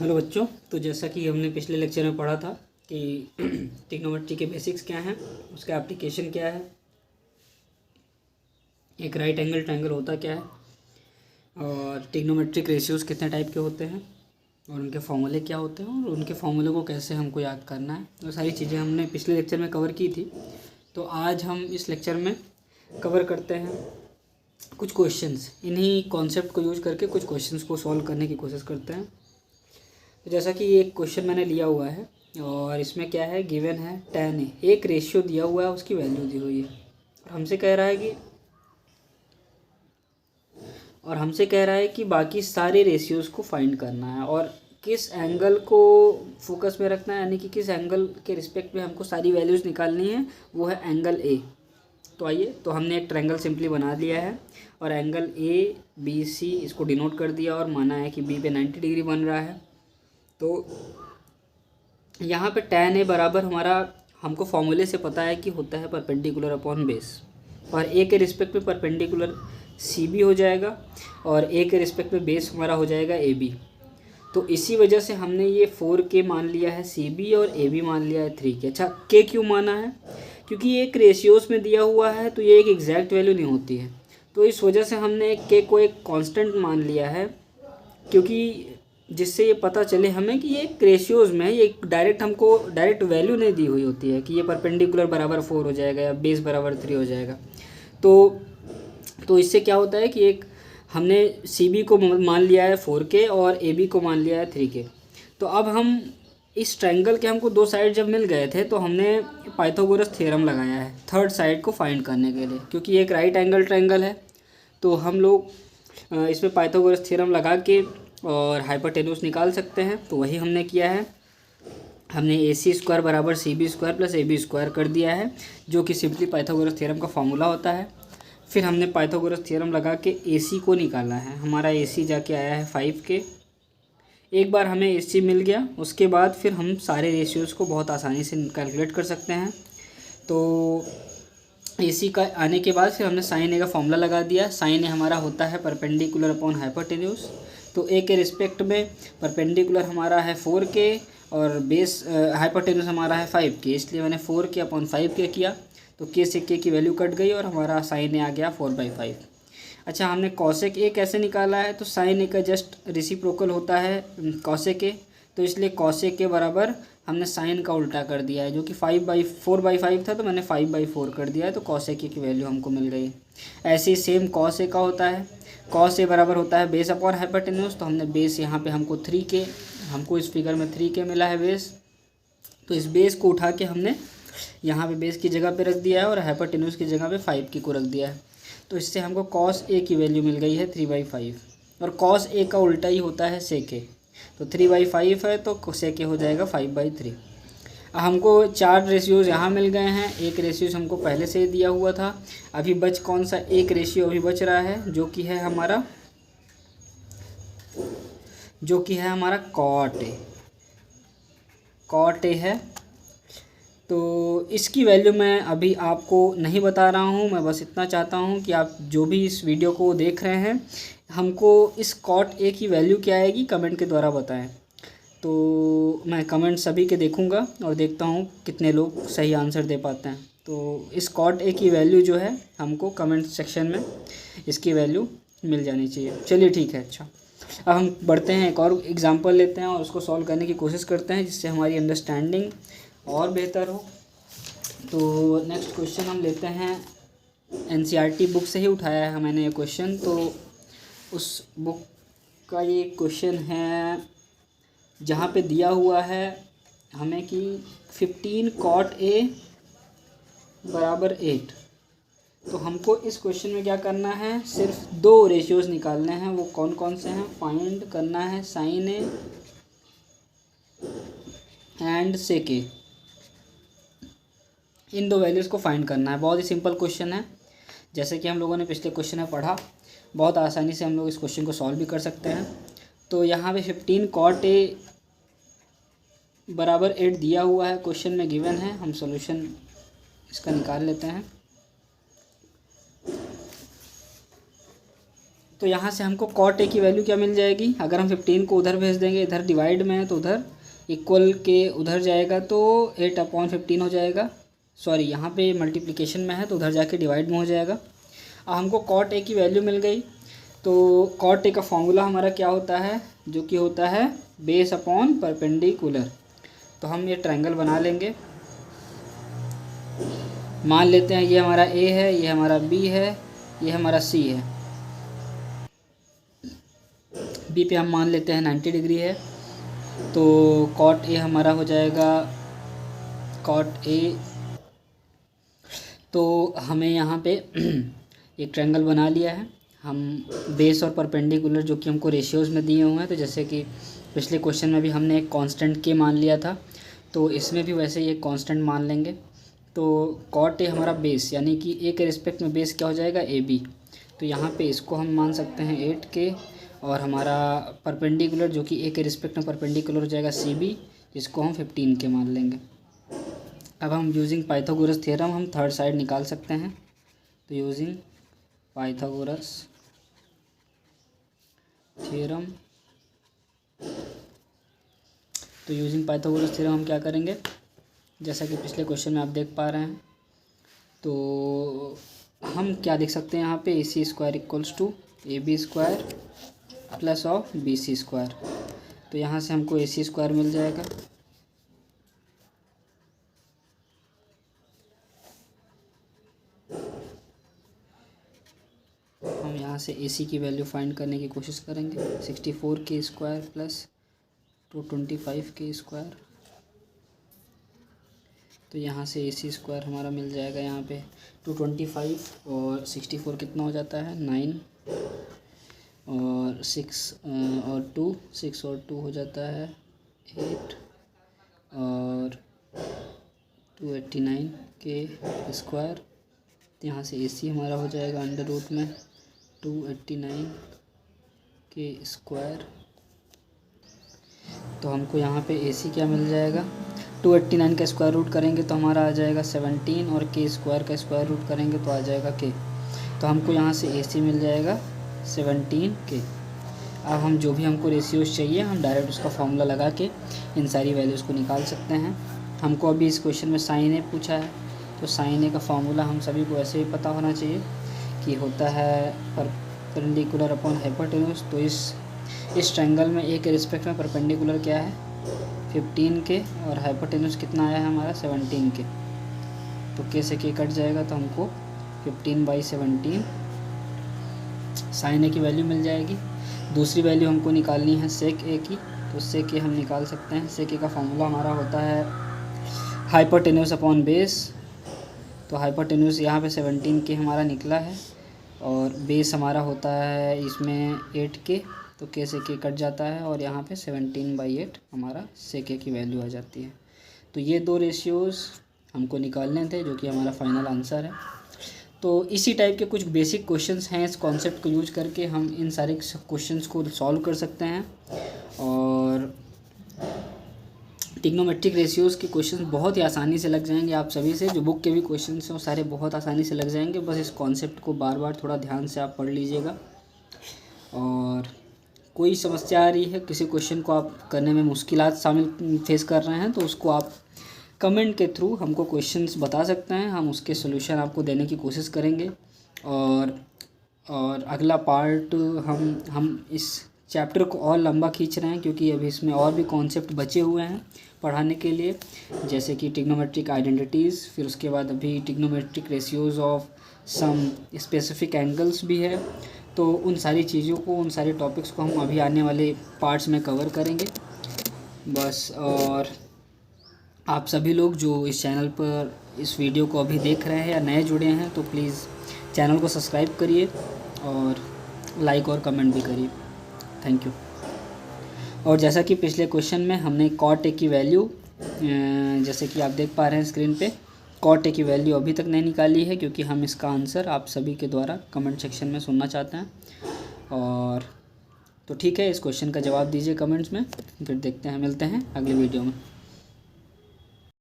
Hello बच्चों, तो जैसा कि हमने पिछले लेक्चर में पढ़ा था कि ट्रिग्नोमेट्री के बेसिक्स क्या हैं, उसका एप्लीकेशन क्या है, एक राइट एंगल ट्रायंगल होता क्या है, और ट्रिग्नोमेट्रिक रेशियोज कितने टाइप के होते हैं और उनके फॉर्मूले क्या होते हैं और उनके फॉर्मूले को कैसे हमको याद करना है। वो सारी चीज़ें हमने पिछले लेक्चर में कवर की थी। तो आज हम इस लेक्चर में कवर करते हैं कुछ क्वेश्चंस। इन्हीं कॉन्सेप्ट को यूज करके कुछ क्वेश्चंस को सॉल्व करने की कोशिश करते हैं। तो जैसा कि एक क्वेश्चन मैंने लिया हुआ है और इसमें क्या है, गिवन है tan a, एक रेशियो दिया हुआ है, उसकी वैल्यू दी हुई है और हमसे कह रहा है कि बाकी सारे रेशियोज़ को फाइंड करना है और किस एंगल को फोकस में रखना है, यानी कि किस एंगल के रिस्पेक्ट में हमको सारी वैल्यूज़ निकालनी है, वो है एंगल ए। तो आइए, तो हमने एक ट्रायंगल सिंपली बना लिया है और एंगल ए बी सी इसको डिनोट कर दिया और माना है कि बी पे 90 डिग्री बन रहा है। तो यहाँ पे tan a बराबर हमारा हमको फॉर्मूले से पता है कि होता है परपेंडिकुलर अपॉन बेस, और a के रिस्पेक्ट में परपेंडिकुलर CB हो जाएगा और a के रिस्पेक्ट में बेस हमारा हो जाएगा AB। तो इसी वजह से हमने ये 4K मान लिया है CB और AB मान लिया है 3K। अच्छा, K क्यों माना है? क्योंकि ये एक रेशियोज़ में दिया हुआ है तो ये एक एग्जैक्ट वैल्यू नहीं होती है, तो इस वजह से हमने K को एक कांस्टेंट मान लिया है, क्योंकि जिससे ये पता चले हमें कि ये एक रेशियोज़ में है, ये हमको डायरेक्ट वैल्यू नहीं दी हुई होती है कि ये परपेंडिकुलर बराबर 4 हो जाएगा या बेस बराबर 3 हो जाएगा। तो इससे क्या होता है कि एक हमने CB को मान लिया है 4K और AB को मान लिया है 3K। तो अब हम इस ट्रायंगल के हमको दो साइड जब मिल गए थे तो हमने पाइथागोरस थ्योरम लगाया है थर्ड साइड को फाइंड करने के लिए, क्योंकि एक राइट एंगल ट्रायंगल है। तो हम लोग इसमें पाइथागोरस थ्योरम लगा के और हाइपोटेन्यूस निकाल सकते हैं। तो वही हमने किया है, हमने AC² बराबर CB² प्लस AB² कर दिया है, जो कि सिंपली पाइथागोरस थ्योरम का फॉर्मूला होता है। फिर हमने पाइथागोरस थ्योरम लगा के AC को निकाला है। हमारा AC जाके आया है 5K। एक बार हमें AC मिल गया, उसके बाद फिर हम सारे रेशियोज़ को बहुत आसानी से कैलकुलेट कर सकते हैं। तो AC का आने के बाद फिर हमने sin A का फॉर्मूला लगा दिया। sin A हमारा होता है परपेंडिकुलर अपॉन हाइपोटेन्यूस। तो A के रिस्पेक्ट में परपेंडिकुलर हमारा है 4K और बेस हाइपोटेन्यूस हमारा है 5K, इसलिए मैंने 4K अपॉन 5K किया। तो K से K की वैल्यू कट गई और हमारा sin A आ गया 4/5। अच्छा, हमने cosec A कैसे निकाला है? तो sin A का जस्ट रेसिप्रोकल होता है cosec A, तो इसलिए cosec A बराबर हमने साइन का उल्टा कर दिया है, जो कि 4/5 था तो मैंने 5/4 कर दिया है। तो cosec A की वैल्यू हमको मिल गई। ऐसे ही सेम cos A का होता है, cos A बराबर होता है बेस अपॉन हाइपोटेन्यूस। तो हमने बेस यहाँ पे हमको 3K, हमको इस फिगर में 3K मिला है बेस। तो इस बेस को उठा के हमने यहाँ पे बेस की जगह पे रख दिया है और हाइपोटेन्यूस की जगह पे 5K को रख दिया है। तो इससे हमको cos A की वैल्यू मिल गई है 3/5, और cos A का उल्टा ही होता है sec A। तो 3/5 है तो sec A हो जाएगा 5/3। हमको 4 रेशियोज़ यहाँ मिल गए हैं, एक रेशियोज़ हमको पहले से ही दिया हुआ था। अभी बच कौन सा एक रेशियो अभी बच रहा है, जो कि है हमारा cot A है। तो इसकी वैल्यू मैं अभी आपको नहीं बता रहा हूँ, मैं बस इतना चाहता हूँ कि आप जो भी इस वीडियो को देख रहे हैं, हमको इस cot A की वैल्यू क्या आएगी कमेंट के द्वारा बताएं। तो मैं कमेंट सभी के देखूँगा और देखता हूँ कितने लोग सही आंसर दे पाते हैं। तो इस cot A की वैल्यू जो है हमको कमेंट सेक्शन में इसकी वैल्यू मिल जानी चाहिए। चलिए ठीक है। अच्छा, अब हम बढ़ते हैं, एक और एग्जांपल लेते हैं और उसको सॉल्व करने की कोशिश करते हैं, जिससे हमारी अंडरस्टैंडिंग और बेहतर हो। तो नेक्स्ट क्वेश्चन हम लेते हैं, NCERT बुक से ही उठाया है मैंने ये क्वेश्चन। तो उस बुक का ये क्वेश्चन है जहाँ पे दिया हुआ है हमें कि 15 cot A बराबर 8। तो हमको इस क्वेश्चन में क्या करना है, सिर्फ दो रेशियोज़ निकालने हैं। वो कौन कौन से हैं? फाइंड करना है sin A and sec A। इन दो वैल्यूज़ को फाइंड करना है। बहुत ही सिंपल क्वेश्चन है, जैसे कि हम लोगों ने पिछले क्वेश्चन में पढ़ा। बहुत आसानी से हम लोग इस क्वेश्चन को सॉल्व भी कर सकते हैं। तो यहाँ पे 15 cot A बराबर 8 दिया हुआ है, क्वेश्चन में गिवन है। हम सॉल्यूशन इसका निकाल लेते हैं। तो यहाँ से हमको कॉट ए की वैल्यू क्या मिल जाएगी, अगर हम 15 को उधर भेज देंगे, इधर डिवाइड में है तो उधर इक्वल के उधर जाएगा तो 8/15 हो जाएगा। सॉरी, यहाँ पे मल्टीप्लिकेशन में है तो उधर जाके डिवाइड में हो जाएगा। अब हमको कॉट ए की वैल्यू मिल गई, तो कॉट ए का फॉर्मूला हमारा क्या होता है, जो कि होता है बेस अपॉन परपेंडिकुलर। तो हम ये ट्रायंगल बना लेंगे। मान लेते हैं ये हमारा ए है, ये हमारा बी है, ये हमारा सी है। बी पे हम मान लेते हैं 90 डिग्री है, तो कॉट ए हमारा हो जाएगा कॉट ए। तो हमें यहाँ पे एक ट्रायंगल बना लिया है। हम बेस और परपेंडिकुलर जो कि हमको रेशियोज़ में दिए हुए हैं, तो जैसे कि पिछले क्वेश्चन में भी हमने एक कांस्टेंट के मान लिया था, तो इसमें भी वैसे ही एक कांस्टेंट मान लेंगे। तो कॉट ए हमारा बेस, यानी कि ए के रिस्पेक्ट में बेस क्या हो जाएगा, ए बी। तो यहाँ पे इसको हम मान सकते हैं 8 के, और हमारा परपेंडिकुलर जो कि ए के रिस्पेक्ट में परपेंडिकुलर हो जाएगा सी बी, जिसको हम 15 के मान लेंगे। अब हम यूजिंग पाइथागोरस थ्योरम हम थर्ड साइड निकाल सकते हैं। तो यूजिंग पाइथागोरस थ्योरम, तो यूजिंग पाइथागोरस थ्योरम हम क्या करेंगे, जैसा कि पिछले क्वेश्चन में आप देख पा रहे हैं, तो हम क्या देख सकते हैं यहाँ पे AC square equals to AB square plus of BC square. तो यहाँ से हमको AC स्क्वायर मिल जाएगा, हम यहाँ से AC की वैल्यू फाइंड करने की कोशिश करेंगे। 64 के स्क्वायर प्लस 225 के स्क्वायर, तो यहाँ से AC स्क्वायर हमारा मिल जाएगा यहाँ पे 225 और 64 कितना हो जाता है 9, और 6 और 2 हो जाता है 8, और 289 के स्क्वायर। तो यहाँ से AC हमारा हो जाएगा अंडर रूट में 289 के स्क्वायर। तो हमको यहाँ पे AC क्या मिल जाएगा, 289 का स्क्वायर रूट करेंगे तो हमारा आ जाएगा 17, और के स्क्वायर का स्क्वायर रूट करेंगे तो आ जाएगा के। तो हमको यहाँ से AC मिल जाएगा 17 के। अब हम जो भी हमको रेशियोज चाहिए हम डायरेक्ट उसका फॉर्मूला लगा के इन सारी वैल्यूज़ को निकाल सकते हैं। हमको अभी इस क्वेश्चन में साइन ए पूछा है, तो साइन ए का फॉर्मूला हम सभी को ऐसे ही पता होना चाहिए कि होता है परपेंडिकुलर अपॉन हाइपोटेन्यूज। तो इस ट्रायंगल में ए के रिस्पेक्ट में परपेंडिकुलर क्या है 15 के, और हाइपोटेन्यूज कितना आया है हमारा 17 के। तो के से के कट जाएगा, तो हमको 15/17 साइन ए की वैल्यू मिल जाएगी। दूसरी वैल्यू हमको निकालनी है सेक ए की, तो सेक ए हम निकाल सकते हैं। सेक ए का फॉर्मूला हमारा होता है हाइपोटेन्यूज अपॉन बेस। तो हाइपोटेन्यूज यहाँ पे 17 के हमारा निकला है, और बेस हमारा होता है इसमें 8 के, तो के से के कट जाता है, और यहाँ पे 17/8 हमारा सेक ए की वैल्यू आ जाती है। तो ये दो रेशियोज़ हमको निकालने थे, जो कि हमारा फाइनल आंसर है। तो इसी टाइप के कुछ बेसिक क्वेश्चंस हैं, इस कॉन्सेप्ट को यूज करके हम इन सारे क्वेश्चंस को सॉल्व कर सकते हैं। और ट्रिग्नोमेट्रिक रेशियोज़ के क्वेश्चंस बहुत ही आसानी से लग जाएंगे आप सभी से, जो बुक के भी क्वेश्चंस हैं वो सारे बहुत आसानी से लग जाएंगे। बस इस कॉन्सेप्ट को बार बार थोड़ा ध्यान से आप पढ़ लीजिएगा। और कोई समस्या आ रही है, किसी क्वेश्चन को आप करने में मुश्किलात शामिल फेस कर रहे हैं, तो उसको आप कमेंट के थ्रू हमको क्वेश्चंस बता सकते हैं, हम उसके सोल्यूशन आपको देने की कोशिश करेंगे। और अगला पार्ट हम इस चैप्टर को और लंबा खींच रहे हैं, क्योंकि अभी इसमें और भी कॉन्सेप्ट बचे हुए हैं पढ़ाने के लिए, जैसे कि ट्रिग्नोमेट्रिक आइडेंटिटीज़, फिर उसके बाद अभी trigonometric ratios of some specific angles भी है। तो उन सारी चीज़ों को, उन सारे टॉपिक्स को हम अभी आने वाले पार्ट्स में कवर करेंगे बस। और आप सभी लोग जो इस चैनल पर इस वीडियो को अभी देख रहे हैं या नए जुड़े हैं, तो प्लीज़ चैनल को सब्सक्राइब करिए और लाइक और कमेंट भी करिए। Thank you. और जैसा कि पिछले क्वेश्चन में हमने कॉट ए की वैल्यू, जैसे कि आप देख पा रहे हैं स्क्रीन पे, कॉट ए की वैल्यू अभी तक नहीं निकाली है, क्योंकि हम इसका आंसर आप सभी के द्वारा कमेंट सेक्शन में सुनना चाहते हैं। और तो ठीक है, इस क्वेश्चन का जवाब दीजिए कमेंट्स में, फिर देखते हैं, मिलते हैं अगले वीडियो में।